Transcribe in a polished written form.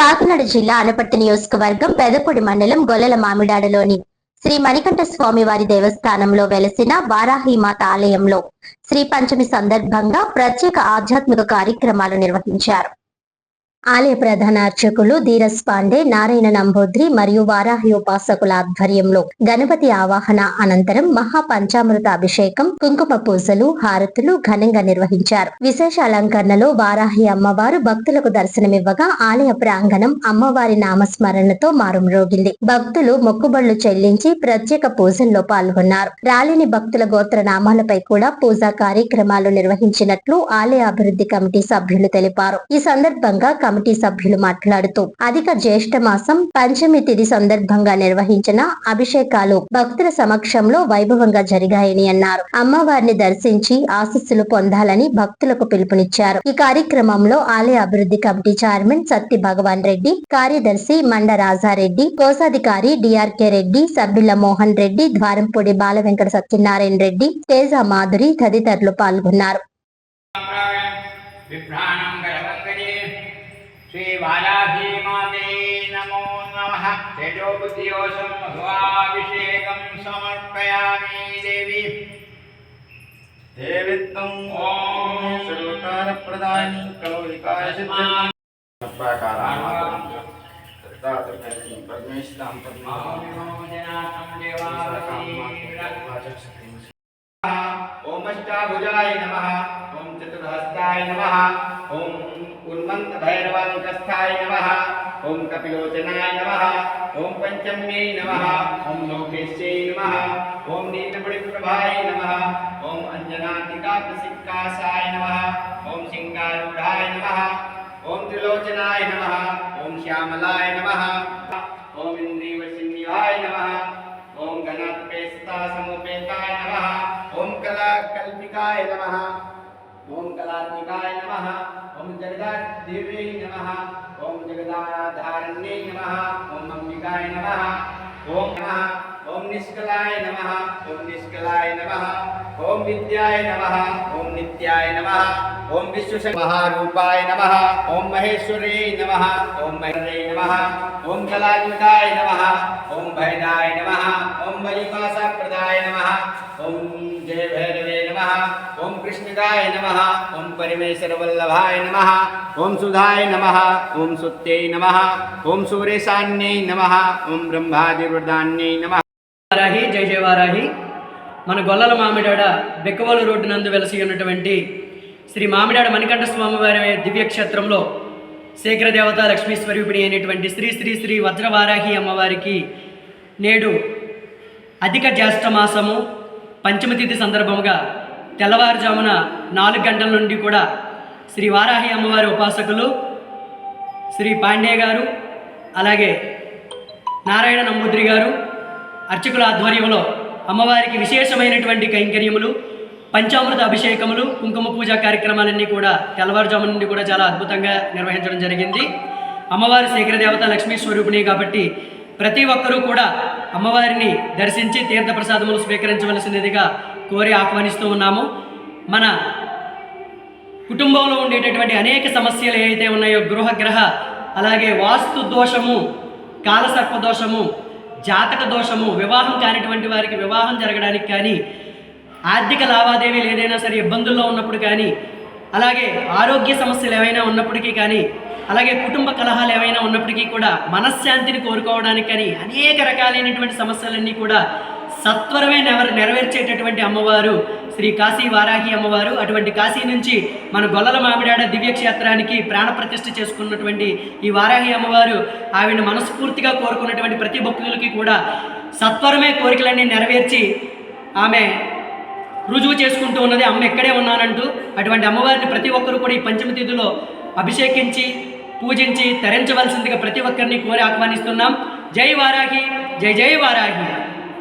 కాకినాడ జిల్లా అనపర్తి నియోజకవర్గం పెదపూడి మండలం గొల్లల మామిడాడలోని శ్రీ మణికంఠ స్వామి వారి దేవస్థానంలో వెలసిన వారాహిమాత ఆలయంలో శ్రీ పంచమి సందర్భంగా ప్రత్యేక ఆధ్యాత్మిక కార్యక్రమాలు నిర్వహించారు. ఆలయ ప్రధాన అర్చకులు ధీరస్ పాండే, నారాయణ నంబూద్రి మరియు వారాహి ఉపాసకుల ఆధ్వర్యంలో గణపతి ఆవాహన అనంతరం మహాపంచామృత అభిషేకం, కుంకుమ పూజలు, హారతులు ఘనంగా నిర్వహించారు. విశేష అలంకరణలో వారాహి అమ్మవారు భక్తులకు దర్శనమివ్వగా ఆలయ ప్రాంగణం అమ్మవారి నామస్మరణతో మారుమ్రోగింది. భక్తులు మొక్కుబళ్లు చెల్లించి ప్రత్యేక పూజల్లో పాల్గొన్నారు. రాలిని భక్తుల గోత్ర నామాలపై కూడా పూజా కార్యక్రమాలు నిర్వహించినట్లు ఆలయ అభివృద్ధి కమిటీ సభ్యులు తెలిపారు. ఈ సందర్భంగా కమిటీ సభ్యులు మాట్లాడుతూ అధిక జ్యేష్ఠ మాసం పంచమి తిథి సందర్భంగా నిర్వహించిన అభిషేకాలు భక్తుల సమక్షంలో వైభవంగా జరిగాయని అన్నారు. అమ్మవారిని దర్శించి ఆశీస్సులు పొందాలని భక్తులకు పిలుపునిచ్చారు. ఈ కార్యక్రమంలో ఆలయ అభివృద్ధి కమిటీ చైర్మన్ సత్తి భగవాన్ రెడ్డి, కార్యదర్శి మండ రాజారెడ్డి, కోశాధికారి డిఆర్కే రెడ్డి, సభ్యుల మోహన్ రెడ్డి, ద్వారంపూడి బాల వెంకట సత్యనారాయణ రెడ్డి, తేజ మాధురి తదితరులు పాల్గొన్నారు. श्री वाराही माते नमो नमः। तेजोबुद्धियोषं भगवाभिषेकं समर्पयामि देवी। देवित्वं ओम सर्वकारप्रदायिनी कौलिकाय सिद्धिं ओम अष्टाभुजाय नमः। ओम चतुर्हस्ताय नमः। ओम उन्मत्त भैरवांकस्थाय नमः। ओम कपिलोचनाय नमः। ओम पंचम्यै नमः। ओम लोकेश्यै नमः। ओम नीलमणिप्रभाय नमः। ओम अंजनाटिकाप्रसिक्कासाय नमः। ओम सिंगारूढ़ाय नमः। ओम त्रिलोचनाय नमः। ओम श्यामलाय नमः। ओम इंद्रियवसिन्याय नमः। ओम गणात्पेस्ता समुपेताय नमः। ओम कलाकल्पिकाय नमः। ओम कलात्मिकाय नमः। ओम जगदाधिदेव्यै नमः। ओम जगदाधारण्यै नमः। ओम अंबिकाय नमः। ओम नमः। ओम निष्कलाय नमः। ओम निष्कलाय नमः। ओम विद्याय नमः। ओम नित्याय नमः। ओम विश्वमहारूपाय नमः। ओम महेश्वरी नमः। ओम महेश्वरी नमः। ओम कलात्मिकाय नमः। ओम भैदाय नमः। ओम बलिपाशप्रदाय नमः। ओम जय भैरवे नमः। ओम कृष्णदाय नमः। ओम परमेश्वर वल्लभाय नमः। ओम सुधाय नमः। ओम सुत्यै नमः। ओम सूर्यशान्यै नमः। ओम ब्रह्मादिवृदान्यै नमः। వారాహి జై జయ వారాహి. మన గొల్లల మామిడాడ బెక్కవోలు రోడ్డు నందు వెలసి ఉన్నటువంటి శ్రీ మామిడాడ మణికంఠ స్వామి వారి దివ్యక్షేత్రంలో శేఖర దేవత లక్ష్మీ స్వరూపిణి అయినటువంటి శ్రీ శ్రీ శ్రీ వజ్రవారాహి అమ్మవారికి నేడు అధిక జ్యేష్ఠ మాసము పంచమ తిథి సందర్భముగా తెల్లవారుజామున 4 గంటల నుండి కూడా శ్రీ వారాహి అమ్మవారి ఉపాసకులు శ్రీ పాండే గారు, అలాగే నారాయణ నంబూద్రి గారు అర్చకుల ఆధ్వర్యంలో అమ్మవారికి విశేషమైనటువంటి కైంకర్యములు, పంచామృత అభిషేకములు, కుంకుమ పూజా కార్యక్రమాలన్నీ కూడా తెల్లవారుజాము నుండి కూడా చాలా అద్భుతంగా నిర్వహించడం జరిగింది. అమ్మవారి శేఖర దేవత లక్ష్మీ స్వరూపిణి కాబట్టి ప్రతి ఒక్కరూ కూడా అమ్మవారిని దర్శించి తీర్థప్రసాదములు స్వీకరించవలసినదిగా కోరి ఆహ్వానిస్తూ ఉన్నాము. మన కుటుంబంలో ఉండేటటువంటి అనేక సమస్యలు ఏవైతే ఉన్నాయో, గృహగ్రహ, అలాగే వాస్తు దోషము, కాలసర్ప దోషము, జాతక దోషము, వివాహం కానిటువంటి వారికి వివాహం జరగడానికి కానీ, ఆర్థిక లావాదేవీలు ఏదైనా సరే ఇబ్బందుల్లో ఉన్నప్పుడు కానీ, అలాగే ఆరోగ్య సమస్యలు ఏవైనా ఉన్నప్పటికీ కానీ, అలాగే కుటుంబ కలహాలు ఏవైనా ఉన్నప్పటికీ కూడా మనశ్శాంతిని కోరుకోవడానికి కానీ అనేక రకాలైనటువంటి సమస్యలన్నీ కూడా సత్వరమే నెరవేర్చేటటువంటి అమ్మవారు శ్రీ కాశీ వారాహి అమ్మవారు. అటువంటి కాశీ నుంచి మన గొల్లల మామిడాడ దివ్యక్షేత్రానికి ప్రాణప్రతిష్ఠ చేసుకున్నటువంటి ఈ వారాహి అమ్మవారు ఆవిడని మనస్ఫూర్తిగా కోరుకున్నటువంటి ప్రతి భక్తులకి కూడా సత్వరమే కోరికలన్నీ నెరవేర్చి ఆమె రుజువు చేసుకుంటూ ఉన్నది. అమ్మ ఎక్కడే ఉన్నానంటూ అటువంటి అమ్మవారిని ప్రతి ఒక్కరూ కూడా ఈ పంచమి తిథిలో అభిషేకించి పూజించి తరించవలసిందిగా ప్రతి ఒక్కరిని కోరి ఆహ్వానిస్తున్నాం. జై వారాహి, జై జై వారాహి.